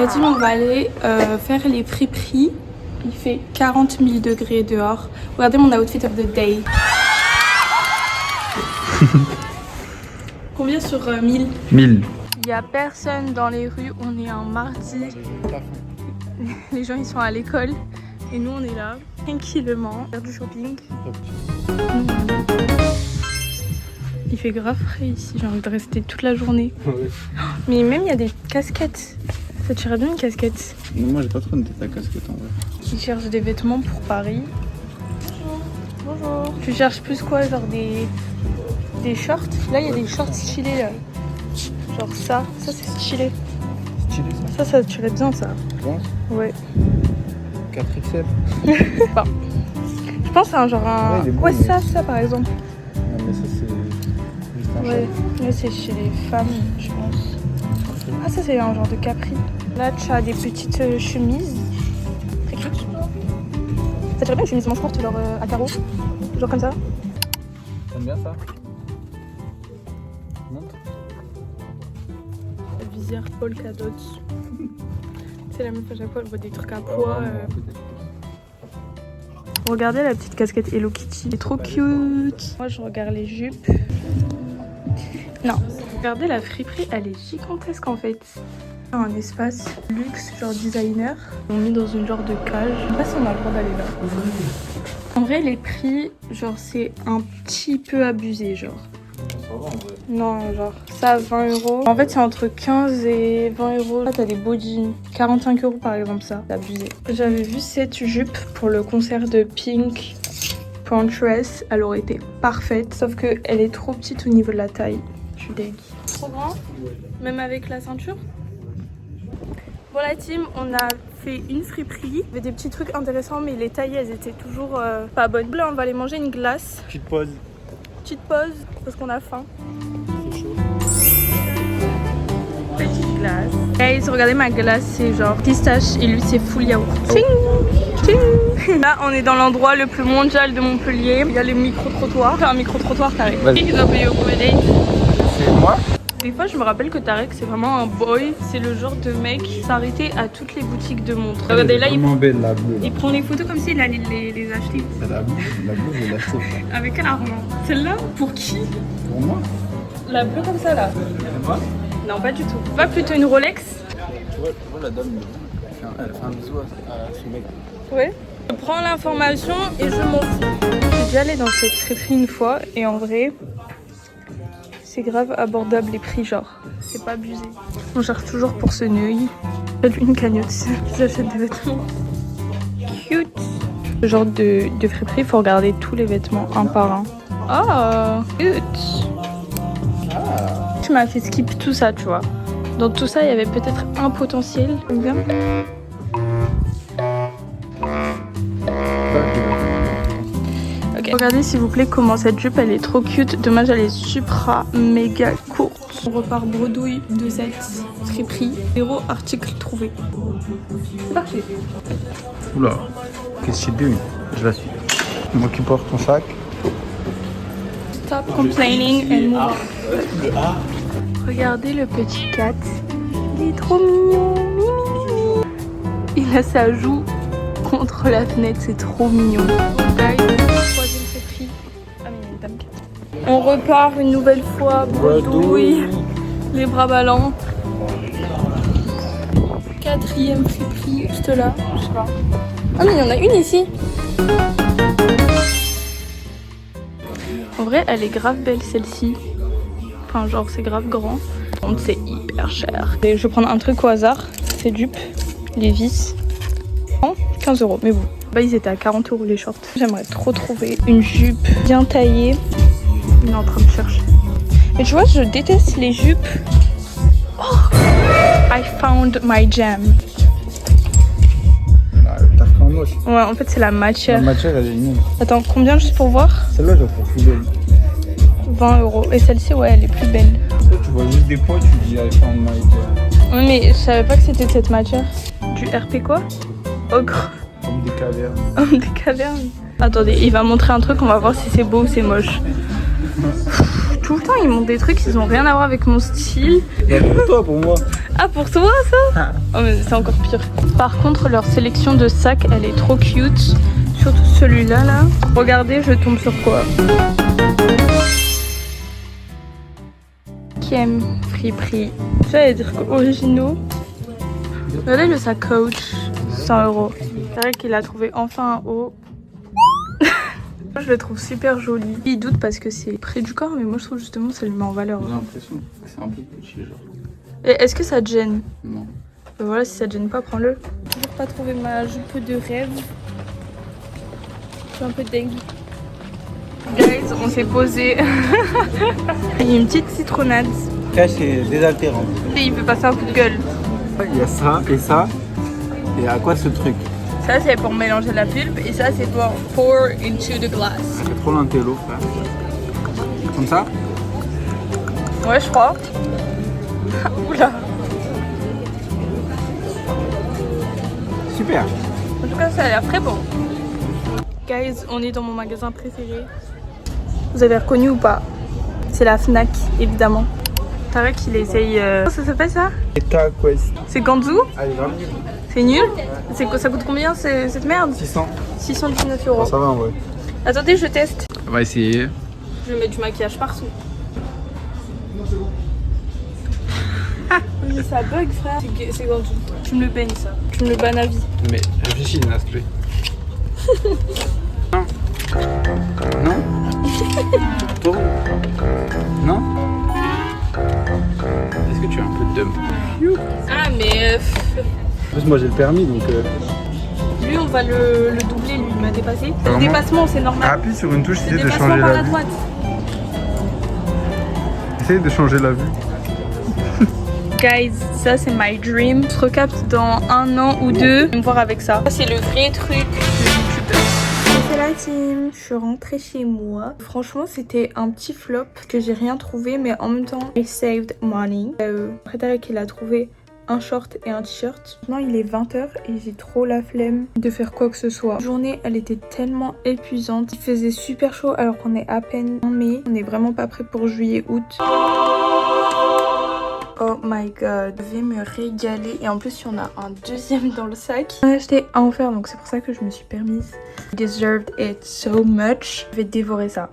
Vas-y, on va aller faire les friperies. Il fait 40 000 degrés dehors. Regardez mon outfit of the day. Combien sur 1000? 1000. Il n'y a personne dans les rues, on est un mardi. Les gens ils sont à l'école et nous on est là, tranquillement, faire du shopping. Il fait grave frais ici, j'ai envie de rester toute la journée. Mais même il y a des casquettes. Ça tirait bien une casquette. Non, moi j'ai pas trop noté ta casquette en vrai. Il cherche des vêtements pour Paris. Bonjour. Tu cherches plus quoi, genre des shorts? Là il y a des shorts stylés là. Genre ça c'est stylé. Stylé ça. Ça tirait bien ça. Tu penses? Ouais. 4XL. Bon. Je pense à un genre un... Ouais, Ouais, beau, ça par exemple. Non mais ça c'est juste un Ouais, chat. mais c'est chez les femmes, je pense. Ah, ça c'est un genre de capri. Là, tu as des petites chemises. Très cute. Ça tirait bien une chemise manche courte, genre à carreaux. Genre comme ça. T'aimes bien ça? Montre. La visière polka dot. C'est la meuf à chaque fois, elle voit des trucs à poids. Regardez la petite casquette Hello Kitty. Elle est trop cute. Moi, je regarde les jupes. Non. Regardez la friperie, elle est gigantesque en fait. Un espace luxe, genre designer. On est dans une genre de cage. Je sais pas si on a le droit d'aller là. En vrai, les prix, genre, c'est un petit peu abusé, genre. Ça va en vrai. Non, genre, ça, 20 €. En fait, c'est entre 15 et 20 €. Là, t'as des beaux jeans. 45 € par exemple, ça. C'est abusé. J'avais vu cette jupe pour le concert de Pink Pantress. Elle aurait été parfaite. Sauf qu'elle est trop petite au niveau de la taille. Je suis dégueu. Trop grand? Même avec la ceinture? Bon, la team, on a fait une friperie. Il y avait des petits trucs intéressants, mais les tailles, elles étaient toujours pas bonnes. Là, on va aller manger une glace. Petite pause. Petite pause, parce qu'on a faim. C'est chaud. Petite glace. Hey, regardez ma glace, c'est genre pistache et lui c'est full yaourt. Tching, tching. Là, on est dans l'endroit le plus mondial de Montpellier. Il y a les micro-trottoirs. Enfin, un micro-trottoir, Tarek. Qui doit payer au premier date? C'est moi? Des fois, je me rappelle que Tarek, c'est vraiment un boy. C'est le genre de mec qui s'arrêtait à toutes les boutiques de montres. Regardez, là, vraiment belle la bleue. Là. il prend les photos comme s'il allait les acheter. La bleue, je vais l'acheter. Avec quel argent? Celle-là? Pour qui? Pour moi? La bleue comme ça, là? C'est moi? Non, pas du tout. Pas plutôt une Rolex? Tu vois la dame, elle fait un bisou à ce mec. Ouais. Je prends l'information et je m'en fous. Je suis déjà allée dans cette friperie une fois et en vrai, c'est grave abordable les prix, genre. C'est pas abusé. On cherche toujours pour ce neuil. J'ai une cagnotte. J'achète des vêtements. Cute. Ce genre de friperie, il faut regarder tous les vêtements un par un. Oh, cute. Ah. Tu m'as fait skip tout ça, tu vois. Dans tout ça, il y avait peut-être un potentiel. Bien. Ok. Regardez s'il vous plaît comment cette jupe elle est trop cute. Dommage elle est supra méga courte. On repart bredouille de cette friperie. 0 article trouvé. C'est parti. Oula, qu'est-ce que c'est bien? Je la suis. Moi qui porte ton sac. Stop complaining and move. Regardez le petit cat. Il est trop mignon. Mimi. Il a sa joue contre la fenêtre, c'est trop mignon. Guys, troisième friperie. Ah mais il y a une dame. On repart une nouvelle fois, bredouille, les bras ballants. Quatrième friperie, juste là, je sais pas. Ah mais il y en a une ici. En vrai, elle est grave belle celle-ci. Enfin genre c'est grave grand. Donc c'est hyper cher. Et je vais prendre un truc au hasard. C'est dupe, les vis. 15 €, mais bon. Bah ils étaient à 40 € les shorts. J'aimerais trop trouver une jupe bien taillée. Il est en train de chercher. Mais tu vois, je déteste les jupes. Oh, I found my jam. Ah, t'as fait en moche. Ouais, en fait c'est la matière. La matière elle est nulle. Attends, combien juste pour voir? Celle-là je la trouve plus belle. 20 €. Et celle-ci, ouais, elle est plus belle. Tu vois juste des points, tu dis I found my jam. Ouais, mais je savais pas que c'était de cette matière. Du RP quoi? Ogre. Comme des cavernes. Homme des cavernes. Attendez, il va montrer un truc, on va voir si c'est beau ou c'est moche. Tout le temps, ils montent des trucs, ils ont rien à voir avec mon style. Et pour toi, pour moi. Ah, pour toi, ça? Oh, mais c'est encore pire. Par contre, leur sélection de sacs, elle est trop cute. Surtout celui-là, là. Regardez, je tombe sur quoi? Kiem, friperie. J'allais dire originaux. Regardez le sac Coach, 100 €. C'est vrai qu'il a trouvé enfin un haut. Je le trouve super joli. Il doute parce que c'est près du corps, mais moi je trouve justement que ça lui met en valeur. J'ai l'impression que c'est un peu petit, genre. Et est-ce que ça te gêne? Non. Ben voilà, si ça te gêne pas, prends-le. Toujours pas trouvé ma jupe de rêve. Je suis un peu dingue. Guys, on s'est posé. Il y a une petite citronnade. Là, c'est désaltérant. Et il peut passer un coup de gueule. Il y a ça et ça. Et à quoi ce truc? Ça, c'est pour mélanger la pulpe. Et ça, c'est pour pour into the glass. Ça fait trop l'intello, frère. Comme ça? Ouais, je crois. Oula. Super. En tout cas, ça a l'air très bon. Guys, on est dans mon magasin préféré. Vous avez reconnu ou pas? C'est la Fnac, évidemment. Tarek, il essaye... Comment ça s'appelle ça? Eta Quest. C'est Ganzu? Allez, 20 minutes. C'est nul? Ça coûte combien cette merde? 600. 619 €. Ça va, ouais. Attendez, je teste. On va essayer. Je vais mettre du maquillage partout. Mais ça bug, frère. C'est Ganzu. Tu me le baignes, ça. Tu me le bannes à vie. Mais réfléchis, Nina, s'il te plaît. Non. Non. Tourne. Non. Est-ce que tu as un peu de dum? Ah, mais... En plus, moi j'ai le permis donc. Lui, on va le doubler, lui, il m'a dépassé. C'est le Vraiment dépassement, c'est normal. Appuie sur une touche, C'est essaye le de dépassement changer par la la vue. droite. Essaye de changer la vue. Guys, ça c'est my dream. On se recapte dans 1 an ou 2. Me voir avec ça. Ça c'est le vrai truc de youtubeur. C'est la team. Je suis rentrée chez moi. Franchement, c'était un petit flop que j'ai rien trouvé, mais en même temps, I saved money. Frédéric, il a trouvé un short et un t-shirt. Maintenant, il est 20 h et j'ai trop la flemme de faire quoi que ce soit. La journée, elle était tellement épuisante. Il faisait super chaud alors qu'on est à peine en mai. On n'est vraiment pas prêt pour juillet-août. Oh my god, je vais me régaler. Et en plus, il y en a un deuxième dans le sac. On a acheté un offert, donc c'est pour ça que je me suis permise. I deserved it so much. Je vais dévorer ça.